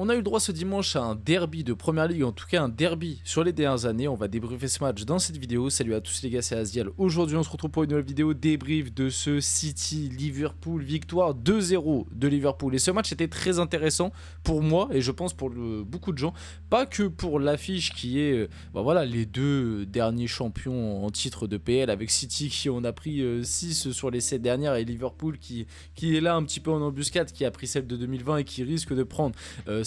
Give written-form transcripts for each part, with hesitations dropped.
On a eu le droit ce dimanche à un derby de Première Ligue, en tout cas un derby sur les dernières années. On va débriefer ce match dans cette vidéo. Salut à tous les gars, c'est Asdial. Aujourd'hui on se retrouve pour une nouvelle vidéo débrief de ce City-Liverpool, victoire 2-0 de Liverpool. Et ce match était très intéressant pour moi et je pense pour beaucoup de gens. Pas que pour l'affiche qui est voilà, les deux derniers champions en titre de PL, avec City qui en a pris 6 sur les 7 dernières et Liverpool qui est là un petit peu en embuscade, qui a pris celle de 2020 et qui risque de prendre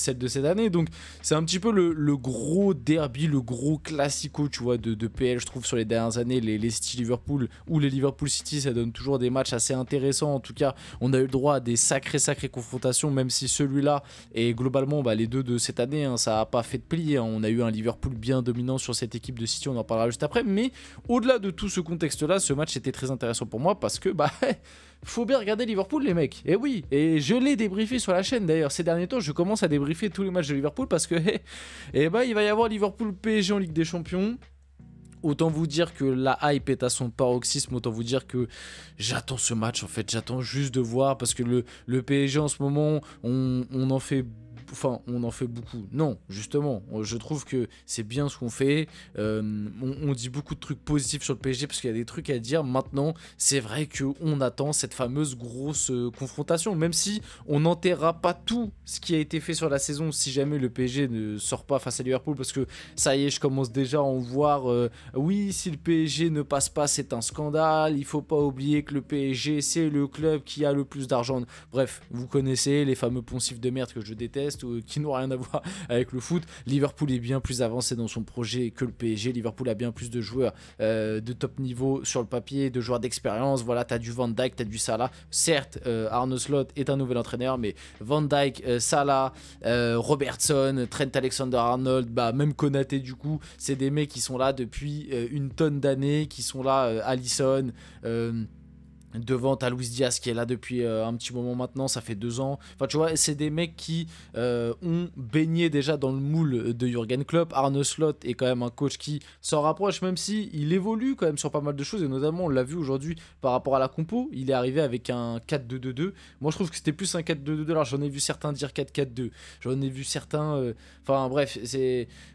celle de cette année. Donc c'est un petit peu le gros derby, le gros classico, tu vois, de PL, je trouve, sur les dernières années. Les City Liverpool ou les Liverpool City, ça donne toujours des matchs assez intéressants. En tout cas, on a eu le droit à des sacrées confrontations, même si celui-là et globalement les deux de cette année, hein, ça n'a pas fait de pli, hein. On a eu un Liverpool bien dominant sur cette équipe de City, on en parlera juste après. Mais au-delà de tout ce contexte-là, ce match était très intéressant pour moi parce que faut bien regarder Liverpool, les mecs. Et oui, et je l'ai débriefé sur la chaîne d'ailleurs. Ces derniers temps, je commence à débriefer tous les matchs de Liverpool parce que il va y avoir Liverpool PSG en Ligue des Champions. Autant vous dire que la hype est à son paroxysme, autant vous dire que j'attends ce match, en fait, j'attends juste de voir, parce que le PSG en ce moment, on en fait beaucoup. Non, justement, je trouve que c'est bien ce qu'on fait. On dit beaucoup de trucs positifs sur le PSG parce qu'il y a des trucs à dire. Maintenant, c'est vrai qu'on attend cette fameuse grosse confrontation, même si on n'enterrera pas tout ce qui a été fait sur la saison si jamais le PSG ne sort pas face à Liverpool, parce que ça y est, je commence déjà à en voir. Oui, si le PSG ne passe pas, c'est un scandale. Il faut pas oublier que le PSG, c'est le club qui a le plus d'argent. Bref, vous connaissez les fameux poncifs de merde que je déteste, qui n'ont rien à voir avec le foot. Liverpool est bien plus avancé dans son projet que le PSG. Liverpool a bien plus de joueurs de top niveau sur le papier, de joueurs d'expérience. Voilà, t'as du Van Dijk, t'as du Salah. Certes, Arne Slot est un nouvel entraîneur, mais Van Dijk, Salah, Robertson, Trent Alexander-Arnold, même Konaté, du coup, c'est des mecs qui sont là depuis une tonne d'années, qui sont là, Alisson, devant t'as Luis Diaz qui est là depuis un petit moment maintenant, ça fait 2 ans. Enfin tu vois, c'est des mecs qui ont baigné déjà dans le moule de Jürgen Klopp. Arne Slot est quand même un coach qui s'en rapproche, même si il évolue quand même sur pas mal de choses, et notamment on l'a vu aujourd'hui par rapport à la compo. Il est arrivé avec un 4-2-2-2. Moi je trouve que c'était plus un 4-2-2-2. Alors j'en ai vu certains dire 4-4-2, j'en ai vu certains enfin bref,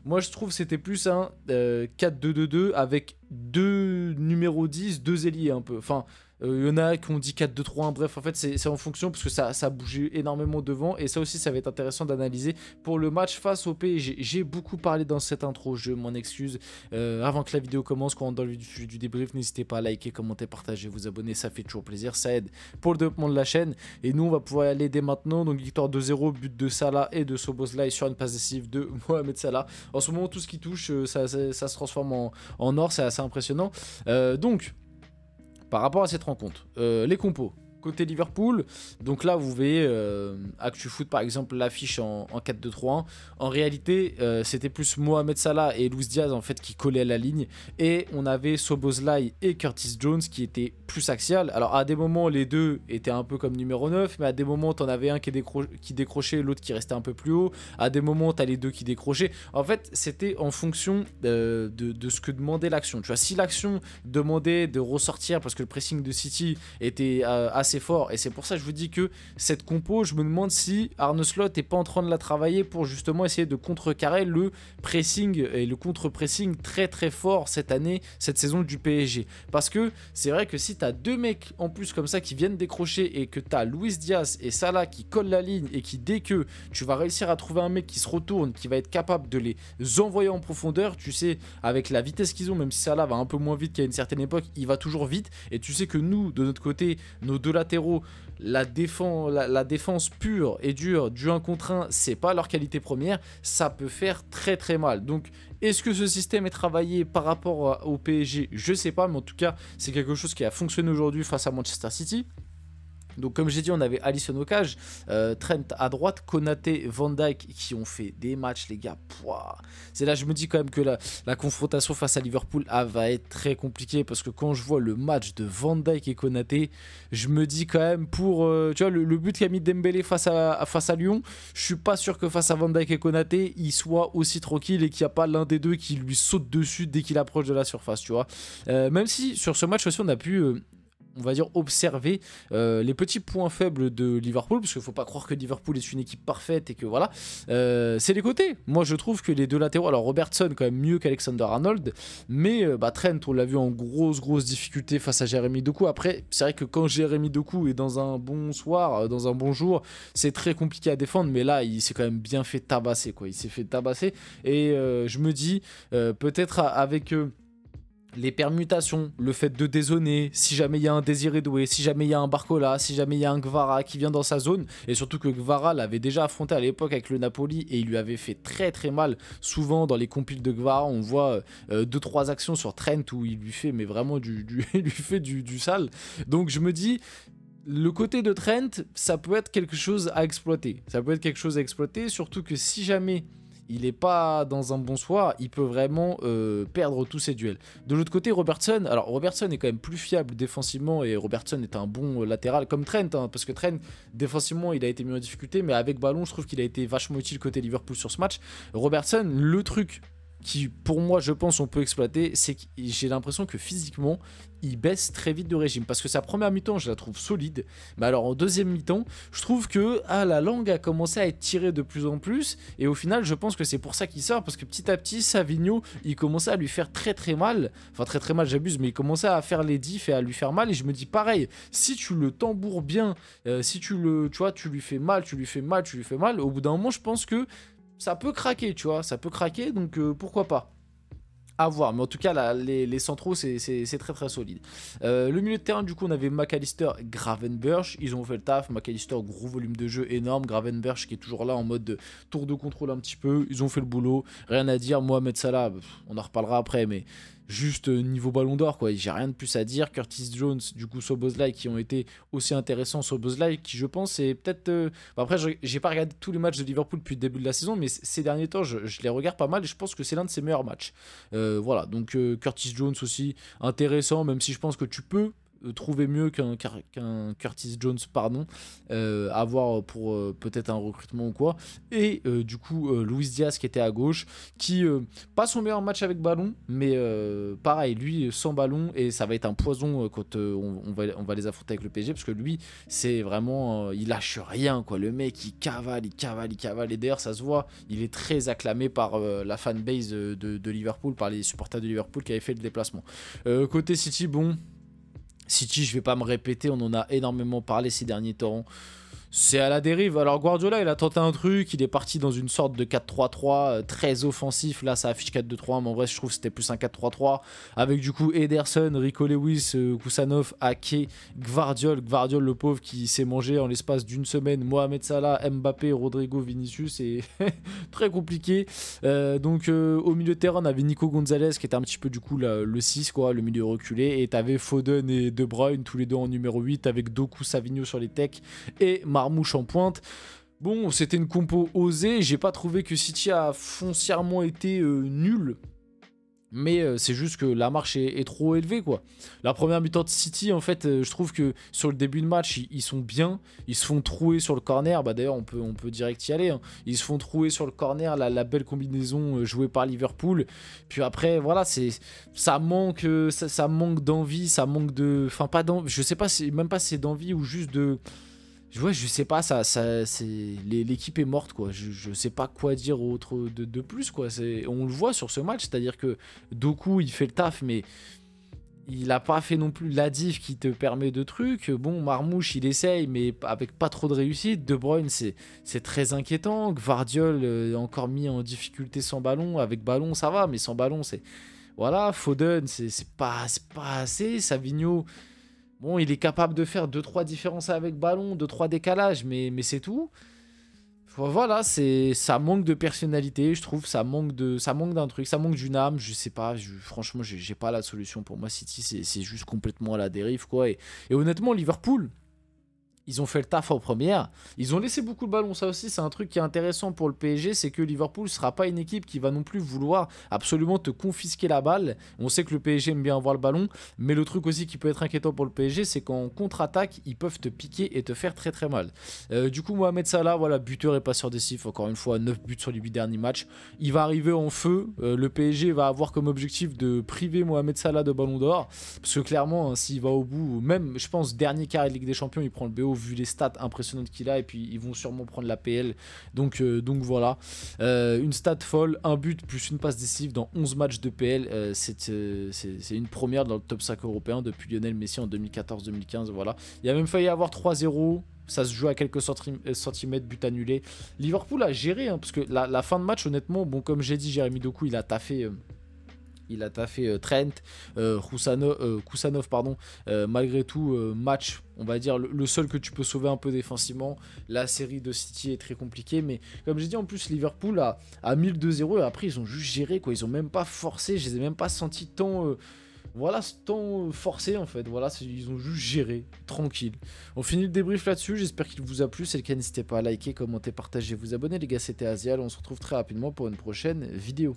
moi je trouve que c'était plus un 4-2-2-2 avec 2 numéros 10, 2 ailiers un peu. Enfin il y en a qui ont dit 4-2-3-1, bref, en fait c'est en fonction, parce que ça a bougé énormément devant, et ça aussi ça va être intéressant d'analyser pour le match face au PSG. J'ai beaucoup parlé dans cette intro, je m'en excuse. Avant que la vidéo commence, quand on est dans le vif du sujet du débrief, n'hésitez pas à liker, commenter, partager, vous abonner, ça fait toujours plaisir, ça aide pour le développement de la chaîne. Et nous on va pouvoir y aller dès maintenant. Donc victoire 2-0, but de Salah et de Szoboszlai sur une passe décisive de Mohamed Salah. En ce moment tout ce qui touche, ça se transforme en or, c'est assez impressionnant. Donc par rapport à cette rencontre, les compos côté Liverpool, donc là vous voyez ActuFoot par exemple l'affiche en 4-2-3-1. En réalité c'était plus Mohamed Salah et Luis Diaz en fait qui collaient à la ligne, et on avait Szoboszlai et Curtis Jones qui étaient plus axial. Alors à des moments les deux étaient un peu comme numéro 9, mais à des moments t'en avais un qui décrochait, l'autre qui restait un peu plus haut. À des moments t'as les deux qui décrochaient. En fait c'était en fonction de ce que demandait l'action. Tu vois, si l'action demandait de ressortir parce que le pressing de City était assez fort, et c'est pour ça que je vous dis que cette compo, je me demande si Arne Slot est pas en train de la travailler pour justement essayer de contrecarrer le pressing et le contre-pressing très très fort cette année, cette saison du PSG. Parce que c'est vrai que si tu as 2 mecs en plus comme ça qui viennent décrocher, et que tu as Luis Diaz et Salah qui collent la ligne, et qui dès que tu vas réussir à trouver un mec qui se retourne, qui va être capable de les envoyer en profondeur, tu sais, avec la vitesse qu'ils ont, même si Salah va un peu moins vite qu'à une certaine époque, il va toujours vite, et tu sais que nous de notre côté, nos deux latéraux, la défense pure et dure du 1 contre 1, c'est pas leur qualité première, ça peut faire très très mal. Donc est-ce que ce système est travaillé par rapport au PSG? Je sais pas, mais en tout cas c'est quelque chose qui a fonctionné aujourd'hui face à Manchester City. Donc comme j'ai dit, on avait Alisson au cage, Trent à droite, Konaté, Van Dijk qui ont fait des matchs, les gars. C'est là je me dis quand même que la confrontation face à Liverpool va être très compliquée, parce que quand je vois le match de Van Dijk et Konaté, je me dis quand même pour tu vois le but qu'a mis Dembélé face à Lyon, je suis pas sûr que face à Van Dijk et Konaté il soit aussi tranquille et qu'il n'y a pas l'un des deux qui lui saute dessus dès qu'il approche de la surface, tu vois. Même si sur ce match aussi on va dire, observer les petits points faibles de Liverpool, parce qu'il ne faut pas croire que Liverpool est une équipe parfaite et que voilà, c'est les côtés. Moi je trouve que les deux latéraux, alors Robertson quand même mieux qu'Alexander-Arnold, mais Trent on l'a vu en grosse difficulté face à Jérémy Doku. Après c'est vrai que quand Jérémy Doku est dans un bon soir, dans un bon jour, c'est très compliqué à défendre, mais là il s'est quand même bien fait tabasser quoi, il s'est fait tabasser et je me dis peut-être avec les permutations, le fait de dézoner, si jamais il y a un Désiré Doué, si jamais il y a un Barcola, si jamais il y a un Gvara qui vient dans sa zone, et surtout que Gvara l'avait déjà affronté à l'époque avec le Napoli et il lui avait fait très mal. Souvent dans les compiles de Gvara, on voit 2-3 actions sur Trent où il lui fait mais vraiment il lui fait du sale. Donc je me dis, le côté de Trent, ça peut être quelque chose à exploiter. Ça peut être quelque chose à exploiter, surtout que si jamais il n'est pas dans un bon soir, il peut vraiment perdre tous ses duels. De l'autre côté, Robertson, alors Robertson est quand même plus fiable défensivement et Robertson est un bon latéral comme Trent, hein, parce que Trent, défensivement, il a été mis en difficulté, mais avec ballon, je trouve qu'il a été vachement utile côté Liverpool sur ce match. Robertson, le truc qui, pour moi, je pense, on peut exploiter, c'est que j'ai l'impression que physiquement, il baisse très vite de régime. Parce que sa première mi-temps, je la trouve solide. Mais alors, en deuxième mi-temps, je trouve que la langue a commencé à être tirée de plus en plus. Et au final, je pense que c'est pour ça qu'il sort. Parce que petit à petit, Savigno, il commençait à lui faire très mal. Enfin, très mal, j'abuse. Mais il commençait à faire les diffs et à lui faire mal. Et je me dis, pareil, si tu le tambours bien, si tu vois, tu lui fais mal, au bout d'un moment, je pense que ça peut craquer, tu vois, ça peut craquer, donc pourquoi pas. À voir, mais en tout cas, là, les centraux, c'est très solide. Le milieu de terrain, du coup, on avait McAllister, Gravenberch. Ils ont fait le taf. McAllister, gros volume de jeu énorme. Gravenberch qui est toujours là en mode tour de contrôle un petit peu. Ils ont fait le boulot. Rien à dire. Mohamed Salah, on en reparlera après, mais juste niveau ballon d'or, quoi. J'ai rien de plus à dire. Curtis Jones, du coup, Szoboszlai, qui ont été aussi intéressants. Szoboszlai, qui je pense, c'est peut-être. Après, j'ai pas regardé tous les matchs de Liverpool depuis le début de la saison, mais ces derniers temps, je les regarde pas mal et je pense que c'est l'un de ses meilleurs matchs. Voilà, donc Curtis Jones aussi intéressant, même si je pense que tu peux trouver mieux qu'un Curtis Jones, pardon, à voir pour peut-être un recrutement ou quoi. Et du coup, Luis Diaz qui était à gauche, qui pas son meilleur match avec ballon, mais pareil, lui sans ballon, et ça va être un poison quand on va les affronter avec le PSG, parce que lui, c'est vraiment, il lâche rien, quoi. Le mec, il cavale, et d'ailleurs, ça se voit, il est très acclamé par la fanbase de Liverpool, par les supporters de Liverpool qui avaient fait le déplacement. Côté City, bon, City, je vais pas me répéter, on en a énormément parlé ces derniers temps. C'est à la dérive. Alors Guardiola, il a tenté un truc, il est parti dans une sorte de 4-3-3 très offensif. Là, ça affiche 4-2-3, mais en vrai, je trouve que c'était plus un 4-3-3 avec du coup Ederson, Rico Lewis, Kusanov, Ake, Gvardiol, le pauvre qui s'est mangé en l'espace d'une semaine Mohamed Salah, Mbappé, Rodrigo, Vinicius, c'est très compliqué. Donc au milieu de terrain, on avait Nico Gonzalez qui était un petit peu du coup le 6, quoi, le milieu reculé, et t'avais Foden et De Bruyne tous les deux en numéro 8 avec Doku, Savigno sur les techs et Marmouche en pointe. Bon, c'était une compo osée. J'ai pas trouvé que City a foncièrement été nul. Mais c'est juste que la marche est trop élevée, quoi. La première mi-temps de City, en fait, je trouve que sur le début de match, ils sont bien. Ils se font trouer sur le corner. Bah, d'ailleurs, on peut direct y aller, hein. Ils se font trouer sur le corner. La belle combinaison jouée par Liverpool. Puis après, voilà, ça manque d'envie. Ça manque de... Enfin, pas d'envie. Je sais pas, même pas si c'est d'envie ou juste de... Ouais, je sais pas, l'équipe est morte, quoi. Je sais pas quoi dire autre de plus, quoi. On le voit sur ce match, c'est-à-dire que Doku, il fait le taf, mais il a pas fait non plus la diff qui te permet de trucs. Bon, Marmouche, il essaye, mais avec pas trop de réussite. De Bruyne, c'est très inquiétant. Gvardiol, encore mis en difficulté sans ballon. Avec ballon, ça va, mais sans ballon, c'est... Voilà, Foden, c'est pas assez. Savigno... Bon, il est capable de faire 2-3 différences avec ballon, 2-3 décalages, mais c'est tout. Voilà, ça manque de personnalité, je trouve. Ça manque d'un truc, ça manque d'une âme, je sais pas. Franchement, j'ai pas la solution pour moi. City, c'est juste complètement à la dérive, quoi. Et honnêtement, Liverpool, Ils ont fait le taf en première. Ils ont laissé beaucoup de ballons. Ça aussi, c'est un truc qui est intéressant pour le PSG. C'est que Liverpool ne sera pas une équipe qui va non plus vouloir absolument te confisquer la balle. On sait que le PSG aime bien avoir le ballon. Mais le truc aussi qui peut être inquiétant pour le PSG, c'est qu'en contre-attaque, ils peuvent te piquer et te faire très très mal. Du coup, Mohamed Salah, voilà, buteur et passeur décisif. Encore une fois, 9 buts sur les 8 derniers matchs. Il va arriver en feu. Le PSG va avoir comme objectif de priver Mohamed Salah de ballon d'or. Parce que clairement, hein, s'il va au bout, même, je pense, dernier carré de Ligue des Champions, il prend le BO vu les stats impressionnantes qu'il a, et puis ils vont sûrement prendre la PL. Donc voilà, une stat folle, un but plus une passe décisive dans 11 matchs de PL, c'est une première dans le top 5 européen depuis Lionel Messi en 2014-2015. Voilà, il a même failli avoir 3-0. Ça se joue à quelques centimètres, but annulé. Liverpool a géré, hein, parce que la fin de match, honnêtement, bon, comme j'ai dit, Jérémy Doku, il a taffé Trent, Kusanov, pardon. Malgré tout, match, on va dire, le seul que tu peux sauver un peu défensivement. La série de City est très compliquée, mais comme j'ai dit, en plus, Liverpool a mis le 2-0 et après, ils ont juste géré, quoi. Ils ont même pas forcé, je les ai même pas sentis tant... voilà, tant forcé en fait, voilà, ils ont juste géré, tranquille. On finit le débrief là-dessus, j'espère qu'il vous a plu, c'est le cas, n'hésitez pas à liker, commenter, partager, vous abonner les gars, c'était Azial, on se retrouve très rapidement pour une prochaine vidéo.